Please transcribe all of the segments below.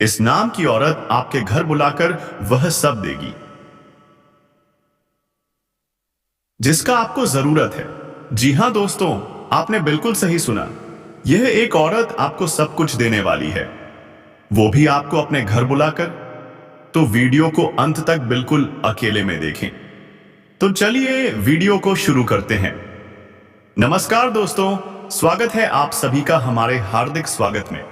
इस नाम की औरत आपके घर बुलाकर वह सब देगी जिसका आपको जरूरत है। जी हां दोस्तों, आपने बिल्कुल सही सुना। यह एक औरत आपको सब कुछ देने वाली है, वो भी आपको अपने घर बुलाकर। तो वीडियो को अंत तक बिल्कुल अकेले में देखें। तो चलिए वीडियो को शुरू करते हैं। नमस्कार दोस्तों, स्वागत है आप सभी का हमारे हार्दिक स्वागत में।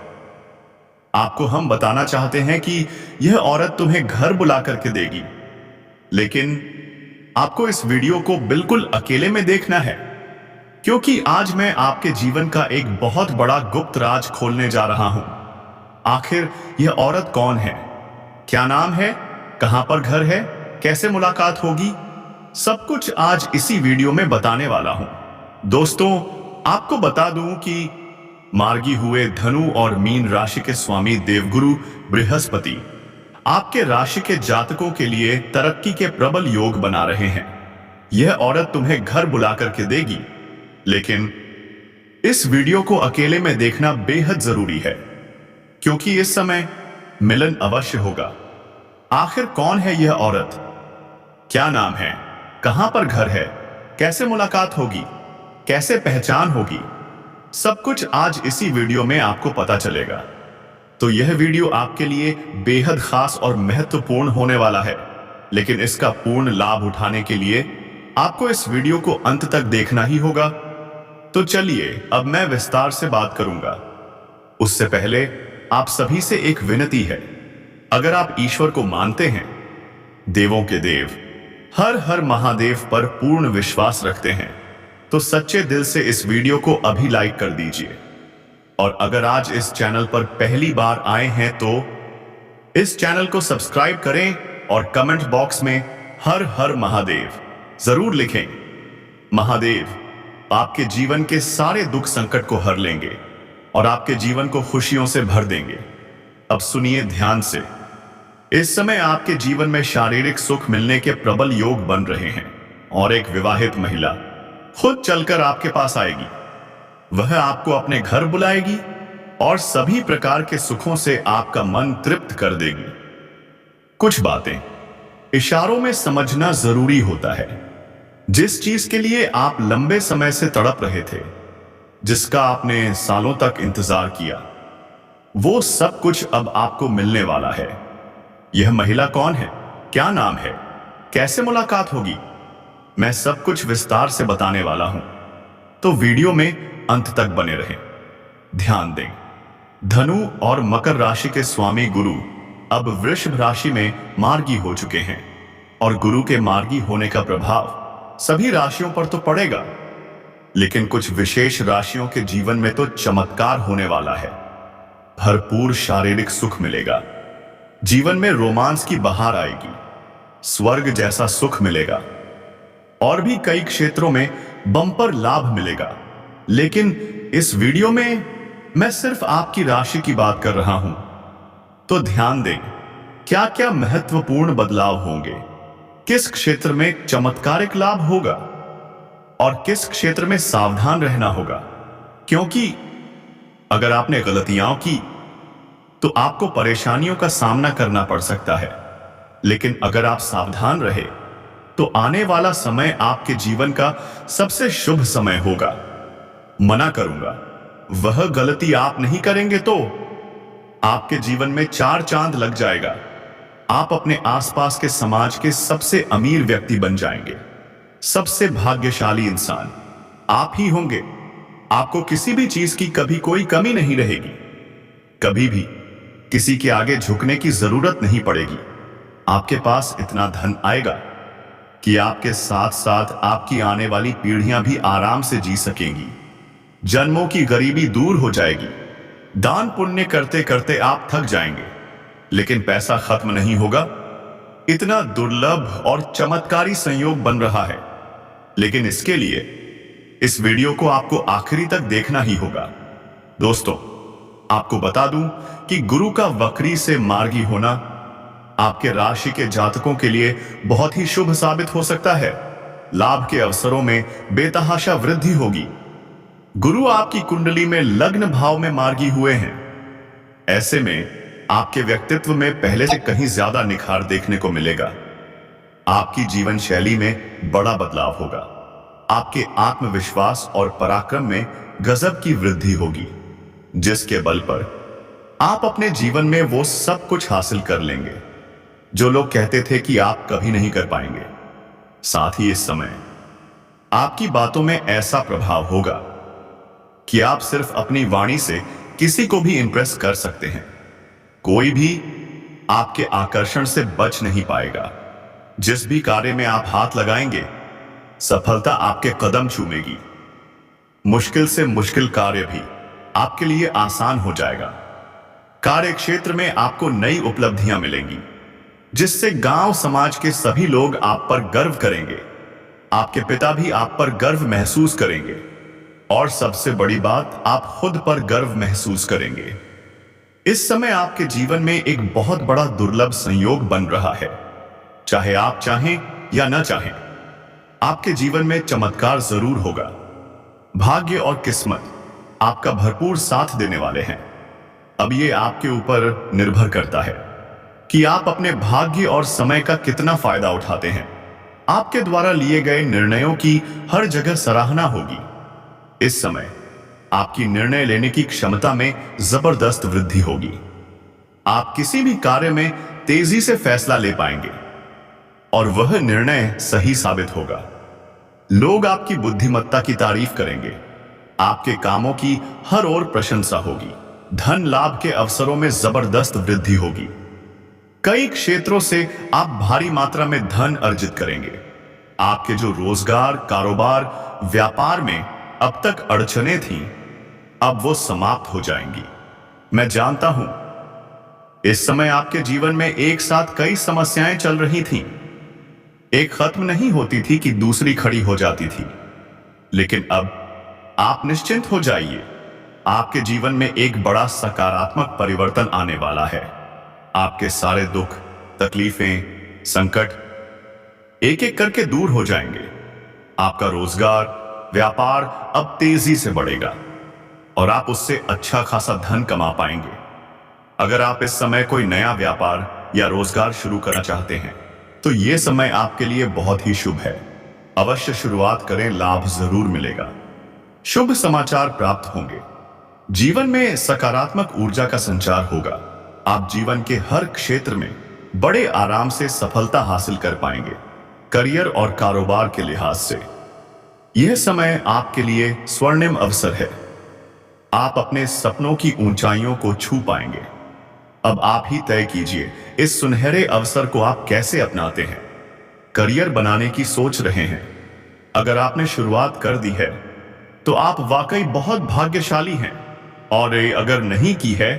आपको हम बताना चाहते हैं कि यह औरत तुम्हें घर बुला करके देगी, लेकिन आपको इस वीडियो को बिल्कुल अकेले में देखना है, क्योंकि आज मैं आपके जीवन का एक बहुत बड़ा गुप्त राज खोलने जा रहा हूं। आखिर यह औरत कौन है, क्या नाम है, कहां पर घर है, कैसे मुलाकात होगी, सब कुछ आज इसी वीडियो में बताने वाला हूं। दोस्तों, आपको बता दूं कि मार्गी हुए धनु और मीन राशि के स्वामी देवगुरु बृहस्पति आपके राशि के जातकों के लिए तरक्की के प्रबल योग बना रहे हैं। यह औरत तुम्हें घर बुला करके देगी, लेकिन इस वीडियो को अकेले में देखना बेहद जरूरी है, क्योंकि इस समय मिलन अवश्य होगा। आखिर कौन है यह औरत, क्या नाम है, कहां पर घर है, कैसे मुलाकात होगी, कैसे पहचान होगी, सब कुछ आज इसी वीडियो में आपको पता चलेगा। तो यह वीडियो आपके लिए बेहद खास और महत्वपूर्ण होने वाला है, लेकिन इसका पूर्ण लाभ उठाने के लिए आपको इस वीडियो को अंत तक देखना ही होगा। तो चलिए अब मैं विस्तार से बात करूंगा। उससे पहले आप सभी से एक विनती है, अगर आप ईश्वर को मानते हैं, देवों के देव हर हर महादेव पर पूर्ण विश्वास रखते हैं, तो सच्चे दिल से इस वीडियो को अभी लाइक कर दीजिए। और अगर आज इस चैनल पर पहली बार आए हैं तो इस चैनल को सब्सक्राइब करें और कमेंट बॉक्स में हर हर महादेव जरूर लिखें। महादेव आपके जीवन के सारे दुख संकट को हर लेंगे और आपके जीवन को खुशियों से भर देंगे। अब सुनिए ध्यान से। इस समय आपके जीवन में शारीरिक सुख मिलने के प्रबल योग बन रहे हैं और एक विवाहित महिला खुद चलकर आपके पास आएगी। वह आपको अपने घर बुलाएगी और सभी प्रकार के सुखों से आपका मन तृप्त कर देगी। कुछ बातें इशारों में समझना जरूरी होता है। जिस चीज के लिए आप लंबे समय से तड़प रहे थे, जिसका आपने सालों तक इंतजार किया, वो सब कुछ अब आपको मिलने वाला है। यह महिला कौन है, क्या नाम है, कैसे मुलाकात होगी, मैं सब कुछ विस्तार से बताने वाला हूं, तो वीडियो में अंत तक बने रहें। ध्यान दें, धनु और मकर राशि के स्वामी गुरु अब वृषभ राशि में मार्गी हो चुके हैं, और गुरु के मार्गी होने का प्रभाव सभी राशियों पर तो पड़ेगा, लेकिन कुछ विशेष राशियों के जीवन में तो चमत्कार होने वाला है। भरपूर शारीरिक सुख मिलेगा, जीवन में रोमांस की बहार आएगी, स्वर्ग जैसा सुख मिलेगा, और भी कई क्षेत्रों में बम्पर लाभ मिलेगा। लेकिन इस वीडियो में मैं सिर्फ आपकी राशि की बात कर रहा हूं, तो ध्यान दें क्या क्या महत्वपूर्ण बदलाव होंगे, किस क्षेत्र में चमत्कारिक लाभ होगा और किस क्षेत्र में सावधान रहना होगा। क्योंकि अगर आपने गलतियां की तो आपको परेशानियों का सामना करना पड़ सकता है, लेकिन अगर आप सावधान रहे तो आने वाला समय आपके जीवन का सबसे शुभ समय होगा। मना करूंगा, वह गलती आप नहीं करेंगे तो आपके जीवन में 4 चांद लग जाएगा। आप अपने आसपास के समाज के सबसे अमीर व्यक्ति बन जाएंगे, सबसे भाग्यशाली इंसान आप ही होंगे। आपको किसी भी चीज की कभी कोई कमी नहीं रहेगी, कभी भी किसी के आगे झुकने की जरूरत नहीं पड़ेगी। आपके पास इतना धन आएगा कि आपके साथ साथ आपकी आने वाली पीढ़ियां भी आराम से जी सकेंगी। जन्मों की गरीबी दूर हो जाएगी। दान पुण्य करते करते आप थक जाएंगे, लेकिन पैसा खत्म नहीं होगा। इतना दुर्लभ और चमत्कारी संयोग बन रहा है, लेकिन इसके लिए इस वीडियो को आपको आखिरी तक देखना ही होगा। दोस्तों, आपको बता दूं कि गुरु का वक्री से मार्गी होना आपके राशि के जातकों के लिए बहुत ही शुभ साबित हो सकता है। लाभ के अवसरों में बेतहाशा वृद्धि होगी। गुरु आपकी कुंडली में लग्न भाव में मार्गी हुए हैं, ऐसे में आपके व्यक्तित्व में पहले से कहीं ज्यादा निखार देखने को मिलेगा। आपकी जीवन शैली में बड़ा बदलाव होगा। आपके आत्मविश्वास और पराक्रम में गजब की वृद्धि होगी, जिसके बल पर आप अपने जीवन में वो सब कुछ हासिल कर लेंगे जो लोग कहते थे कि आप कभी नहीं कर पाएंगे। साथ ही इस समय आपकी बातों में ऐसा प्रभाव होगा कि आप सिर्फ अपनी वाणी से किसी को भी इंप्रेस कर सकते हैं। कोई भी आपके आकर्षण से बच नहीं पाएगा। जिस भी कार्य में आप हाथ लगाएंगे, सफलता आपके कदम चूमेगी। मुश्किल से मुश्किल कार्य भी आपके लिए आसान हो जाएगा। कार्य क्षेत्र में आपको नई उपलब्धियां मिलेंगी, जिससे गांव समाज के सभी लोग आप पर गर्व करेंगे। आपके पिता भी आप पर गर्व महसूस करेंगे और सबसे बड़ी बात, आप खुद पर गर्व महसूस करेंगे। इस समय आपके जीवन में एक बहुत बड़ा दुर्लभ संयोग बन रहा है। चाहे आप चाहें या न चाहें, आपके जीवन में चमत्कार जरूर होगा। भाग्य और किस्मत आपका भरपूर साथ देने वाले हैं। अब ये आपके ऊपर निर्भर करता है कि आप अपने भाग्य और समय का कितना फायदा उठाते हैं। आपके द्वारा लिए गए निर्णयों की हर जगह सराहना होगी। इस समय आपकी निर्णय लेने की क्षमता में जबरदस्त वृद्धि होगी। आप किसी भी कार्य में तेजी से फैसला ले पाएंगे और वह निर्णय सही साबित होगा। लोग आपकी बुद्धिमत्ता की तारीफ करेंगे। आपके कामों की हर ओर प्रशंसा होगी। धन लाभ के अवसरों में जबरदस्त वृद्धि होगी। कई क्षेत्रों से आप भारी मात्रा में धन अर्जित करेंगे। आपके जो रोजगार, कारोबार, व्यापार में अब तक अड़चनें थीं, अब वो समाप्त हो जाएंगी। मैं जानता हूं, इस समय आपके जीवन में एक साथ कई समस्याएं चल रही थीं। एक खत्म नहीं होती थी कि दूसरी खड़ी हो जाती थी। लेकिन अब आप निश्चिंत हो जाइए। आपके जीवन में एक बड़ा सकारात्मक परिवर्तन आने वाला है। आपके सारे दुख, तकलीफें, संकट एक एक करके दूर हो जाएंगे। आपका रोजगार, व्यापार अब तेजी से बढ़ेगा और आप उससे अच्छा खासा धन कमा पाएंगे। अगर आप इस समय कोई नया व्यापार या रोजगार शुरू करना चाहते हैं, तो यह समय आपके लिए बहुत ही शुभ है। अवश्य शुरुआत करें, लाभ जरूर मिलेगा। शुभ समाचार प्राप्त होंगे। जीवन में सकारात्मक ऊर्जा का संचार होगा। आप जीवन के हर क्षेत्र में बड़े आराम से सफलता हासिल कर पाएंगे। करियर और कारोबार के लिहाज से यह समय आपके लिए स्वर्णिम अवसर है। आप अपने सपनों की ऊंचाइयों को छू पाएंगे। अब आप ही तय कीजिए, इस सुनहरे अवसर को आप कैसे अपनाते हैं। करियर बनाने की सोच रहे हैं? अगर आपने शुरुआत कर दी है तो आप वाकई बहुत भाग्यशाली हैं, और अगर नहीं की है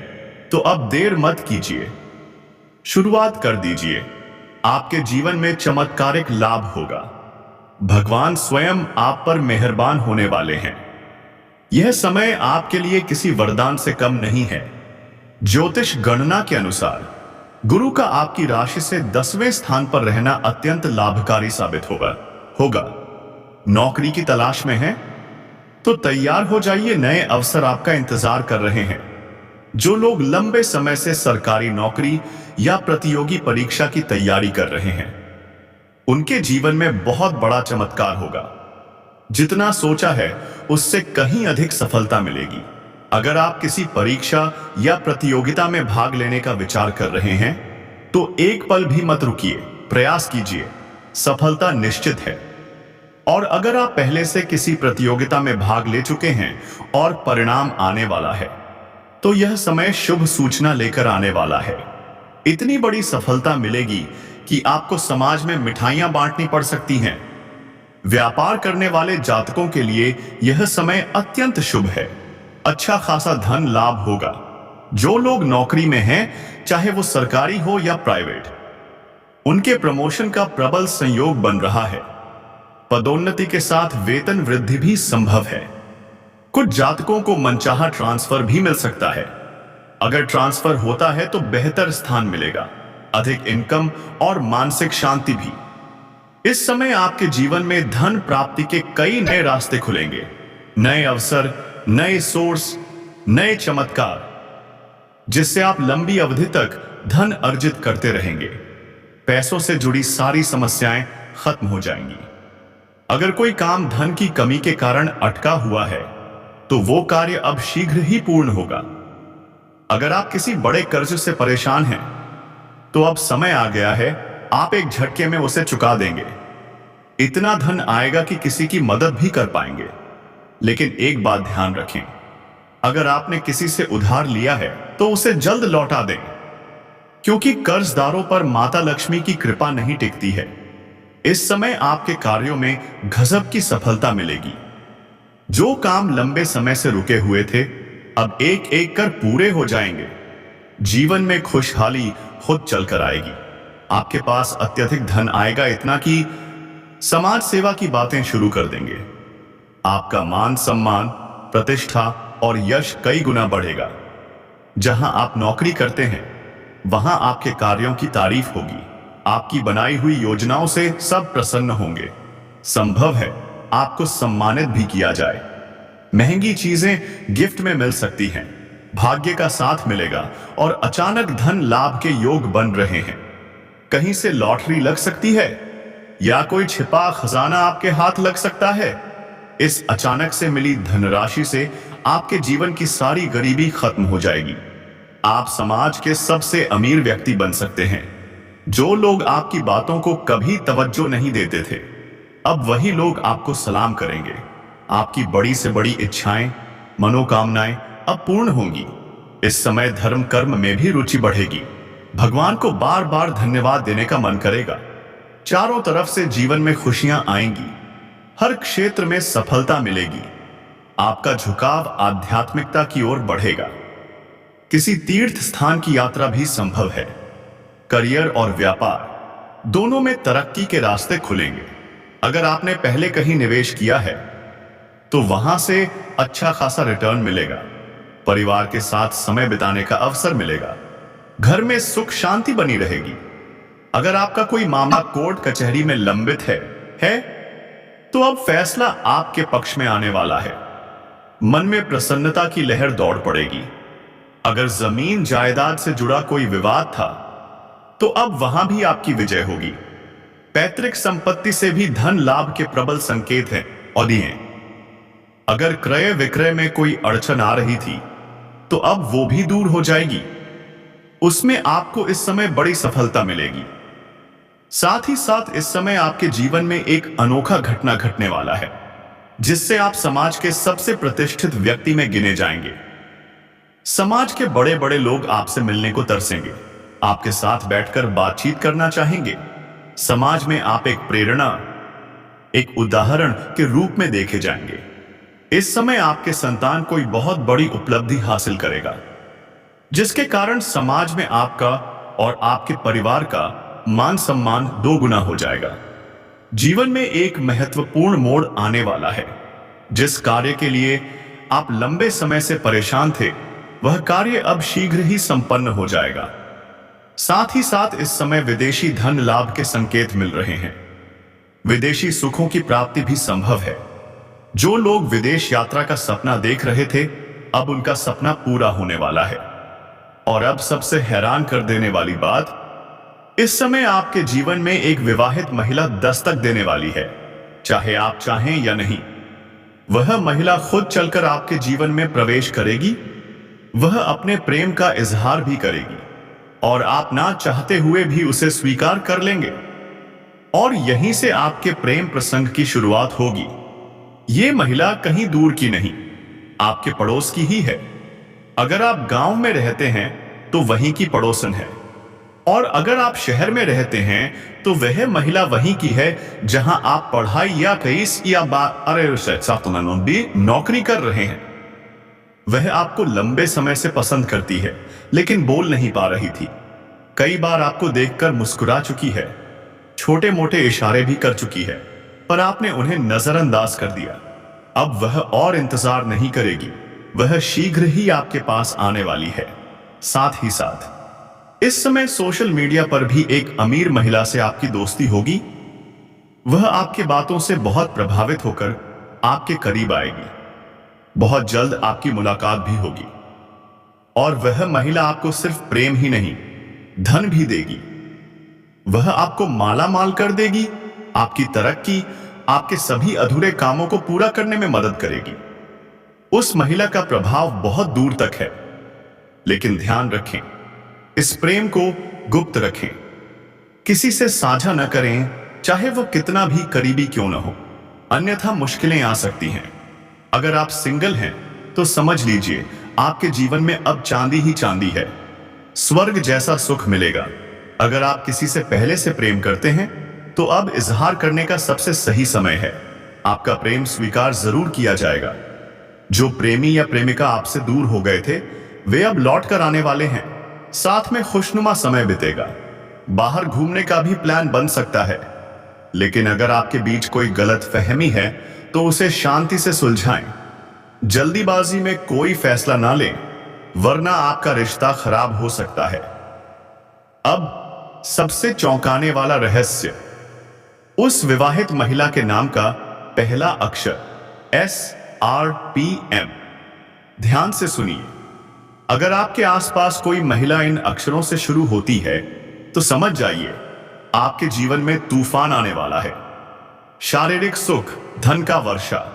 तो अब देर मत कीजिए, शुरुआत कर दीजिए। आपके जीवन में चमत्कारिक लाभ होगा। भगवान स्वयं आप पर मेहरबान होने वाले हैं। यह समय आपके लिए किसी वरदान से कम नहीं है। ज्योतिष गणना के अनुसार गुरु का आपकी राशि से 10वें स्थान पर रहना अत्यंत लाभकारी साबित होगा। नौकरी की तलाश में है तो तैयार हो जाइए, नए अवसर आपका इंतजार कर रहे हैं। जो लोग लंबे समय से सरकारी नौकरी या प्रतियोगी परीक्षा की तैयारी कर रहे हैं, उनके जीवन में बहुत बड़ा चमत्कार होगा। जितना सोचा है उससे कहीं अधिक सफलता मिलेगी। अगर आप किसी परीक्षा या प्रतियोगिता में भाग लेने का विचार कर रहे हैं तो एक पल भी मत रुकिए, प्रयास कीजिए, सफलता निश्चित है। और अगर आप पहले से किसी प्रतियोगिता में भाग ले चुके हैं और परिणाम आने वाला है, तो यह समय शुभ सूचना लेकर आने वाला है। इतनी बड़ी सफलता मिलेगी कि आपको समाज में मिठाइयां बांटनी पड़ सकती हैं। व्यापार करने वाले जातकों के लिए यह समय अत्यंत शुभ है। अच्छा खासा धन लाभ होगा। जो लोग नौकरी में हैं, चाहे वो सरकारी हो या प्राइवेट, उनके प्रमोशन का प्रबल संयोग बन रहा है। पदोन्नति के साथ वेतन वृद्धि भी संभव है। कुछ जातकों को मनचाहा ट्रांसफर भी मिल सकता है। अगर ट्रांसफर होता है तो बेहतर स्थान मिलेगा, अधिक इनकम और मानसिक शांति भी। इस समय आपके जीवन में धन प्राप्ति के कई नए रास्ते खुलेंगे। नए अवसर, नए सोर्स, नए चमत्कार। जिससे आप लंबी अवधि तक धन अर्जित करते रहेंगे। पैसों से जुड़ी सारी समस्याएं खत्म हो जाएंगी। अगर कोई काम धन की कमी के कारण अटका हुआ है तो वो कार्य अब शीघ्र ही पूर्ण होगा। अगर आप किसी बड़े कर्ज से परेशान हैं तो अब समय आ गया है, आप एक झटके में उसे चुका देंगे। इतना धन आएगा कि किसी की मदद भी कर पाएंगे। लेकिन एक बात ध्यान रखें, अगर आपने किसी से उधार लिया है तो उसे जल्द लौटा दें, क्योंकि कर्जदारों पर माता लक्ष्मी की कृपा नहीं टिकती है। इस समय आपके कार्यों में गजब की सफलता मिलेगी। जो काम लंबे समय से रुके हुए थे अब एक एक कर पूरे हो जाएंगे। जीवन में खुशहाली खुद चलकर आएगी। आपके पास अत्यधिक धन आएगा, इतना कि समाज सेवा की बातें शुरू कर देंगे। आपका मान सम्मान, प्रतिष्ठा और यश कई गुना बढ़ेगा। जहां आप नौकरी करते हैं वहां आपके कार्यों की तारीफ होगी। आपकी बनाई हुई योजनाओं से सब प्रसन्न होंगे। संभव है आपको सम्मानित भी किया जाए। महंगी चीजें गिफ्ट में मिल सकती हैं। भाग्य का साथ मिलेगा और अचानक धन लाभ के योग बन रहे हैं। कहीं से लॉटरी लग सकती है या कोई छिपा खजाना आपके हाथ लग सकता है। इस अचानक से मिली धनराशि से आपके जीवन की सारी गरीबी खत्म हो जाएगी। आप समाज के सबसे अमीर व्यक्ति बन सकते हैं। जो लोग आपकी बातों को कभी तवज्जो नहीं देते थे अब वही लोग आपको सलाम करेंगे। आपकी बड़ी से बड़ी इच्छाएं, मनोकामनाएं अब पूर्ण होंगी। इस समय धर्म कर्म में भी रुचि बढ़ेगी। भगवान को बार बार धन्यवाद देने का मन करेगा। चारों तरफ से जीवन में खुशियां आएंगी। हर क्षेत्र में सफलता मिलेगी। आपका झुकाव आध्यात्मिकता की ओर बढ़ेगा। किसी तीर्थ स्थान की यात्रा भी संभव है। करियर और व्यापार दोनों में तरक्की के रास्ते खुलेंगे। अगर आपने पहले कहीं निवेश किया है तो वहां से अच्छा खासा रिटर्न मिलेगा। परिवार के साथ समय बिताने का अवसर मिलेगा। घर में सुख शांति बनी रहेगी। अगर आपका कोई मामला कोर्ट कचहरी में लंबित है तो अब फैसला आपके पक्ष में आने वाला है। मन में प्रसन्नता की लहर दौड़ पड़ेगी। अगर जमीन जायदाद से जुड़ा कोई विवाद था तो अब वहां भी आपकी विजय होगी। पैतृक संपत्ति से भी धन लाभ के प्रबल संकेत हैं और दिए। अगर क्रय विक्रय में कोई अड़चन आ रही थी तो अब वो भी दूर हो जाएगी। उसमें आपको इस समय बड़ी सफलता मिलेगी। साथ ही साथ इस समय आपके जीवन में एक अनोखा घटना घटने वाला है जिससे आप समाज के सबसे प्रतिष्ठित व्यक्ति में गिने जाएंगे। समाज के बड़े बड़े लोग आपसे मिलने को तरसेंगे। आपके साथ बैठकर बातचीत करना चाहेंगे। समाज में आप एक प्रेरणा, एक उदाहरण के रूप में देखे जाएंगे। इस समय आपके संतान कोई बहुत बड़ी उपलब्धि हासिल करेगा जिसके कारण समाज में आपका और आपके परिवार का मान सम्मान दो गुना हो जाएगा। जीवन में एक महत्वपूर्ण मोड़ आने वाला है। जिस कार्य के लिए आप लंबे समय से परेशान थे वह कार्य अब शीघ्र ही संपन्न हो जाएगा। साथ ही साथ इस समय विदेशी धन लाभ के संकेत मिल रहे हैं। विदेशी सुखों की प्राप्ति भी संभव है। जो लोग विदेश यात्रा का सपना देख रहे थे अब उनका सपना पूरा होने वाला है। और अब सबसे हैरान कर देने वाली बात, इस समय आपके जीवन में एक विवाहित महिला दस्तक देने वाली है। चाहे आप चाहें या नहीं, वह महिला खुद चलकर आपके जीवन में प्रवेश करेगी। वह अपने प्रेम का इजहार भी करेगी और आप ना चाहते हुए भी उसे स्वीकार कर लेंगे। और यहीं से आपके प्रेम प्रसंग की शुरुआत होगी। ये महिला कहीं दूर की नहीं, आपके पड़ोस की ही है। अगर आप गांव में रहते हैं तो वहीं की पड़ोसन है, और अगर आप शहर में रहते हैं तो वह महिला वहीं की है जहां आप पढ़ाई या कईस या नौकरी कर रहे हैं। वह आपको लंबे समय से पसंद करती है लेकिन बोल नहीं पा रही थी। कई बार आपको देखकर मुस्कुरा चुकी है, छोटे मोटे इशारे भी कर चुकी है, पर आपने उन्हें नजरअंदाज कर दिया। अब वह और इंतजार नहीं करेगी, वह शीघ्र ही आपके पास आने वाली है। साथ ही साथ इस समय सोशल मीडिया पर भी एक अमीर महिला से आपकी दोस्ती होगी। वह आपके बातों से बहुत प्रभावित होकर आपके करीब आएगी। बहुत जल्द आपकी मुलाकात भी होगी और वह महिला आपको सिर्फ प्रेम ही नहीं, धन भी देगी। वह आपको माला माल कर देगी, आपकी तरक्की, आपके सभी अधूरे कामों को पूरा करने में मदद करेगी। उस महिला का प्रभाव बहुत दूर तक है, लेकिन ध्यान रखें, इस प्रेम को गुप्त रखें, किसी से साझा न करें, चाहे वो कितना भी करीबी क्यों न हो, अन्यथा मुश्किलें आ सकती हैं। अगर आप सिंगल हैं तो समझ लीजिए आपके जीवन में अब चांदी ही चांदी है, स्वर्ग जैसा सुख मिलेगा। अगर आप किसी से पहले से प्रेम करते हैं तो अब इजहार करने का सबसे सही समय है। आपका प्रेम स्वीकार जरूर किया जाएगा। जो प्रेमी या प्रेमिका आपसे दूर हो गए थे वे अब लौट कर आने वाले हैं, साथ में खुशनुमा समय बीतेगा। बाहर घूमने का भी प्लान बन सकता है, लेकिन अगर आपके बीच कोई गलत फहमी है तो उसे शांति से सुलझाएं। जल्दीबाजी में कोई फैसला ना लें, वरना आपका रिश्ता खराब हो सकता है। अब सबसे चौंकाने वाला रहस्य, उस विवाहित महिला के नाम का पहला अक्षर SRPM। ध्यान से सुनिए, अगर आपके आसपास कोई महिला इन अक्षरों से शुरू होती है तो समझ जाइए आपके जीवन में तूफान आने वाला है। शारीरिक सुख, धन का वर्षा,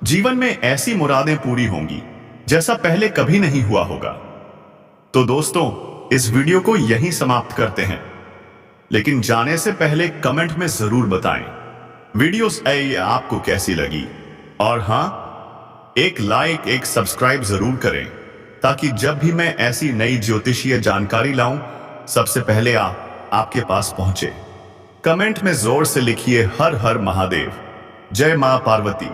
जीवन में ऐसी मुरादें पूरी होंगी जैसा पहले कभी नहीं हुआ होगा। तो दोस्तों, इस वीडियो को यहीं समाप्त करते हैं, लेकिन जाने से पहले कमेंट में जरूर बताएं वीडियो आपको कैसी लगी, और हां, एक लाइक, एक सब्सक्राइब जरूर करें, ताकि जब भी मैं ऐसी नई ज्योतिषीय जानकारी लाऊं सबसे पहले आपके पास पहुंचे। कमेंट में जोर से लिखिए हर हर महादेव, जय मां पार्वती।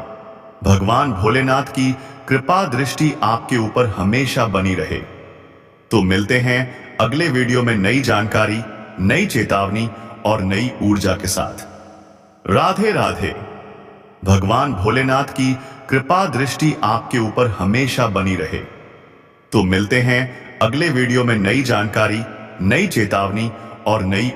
भगवान भोलेनाथ की कृपा दृष्टि आपके ऊपर हमेशा बनी रहे। तो मिलते हैं अगले वीडियो में नई जानकारी, नई चेतावनी और नई ऊर्जा के साथ। राधे राधे। भगवान भोलेनाथ की कृपा दृष्टि आपके ऊपर हमेशा बनी रहे। तो मिलते हैं अगले वीडियो में नई जानकारी, नई चेतावनी और नई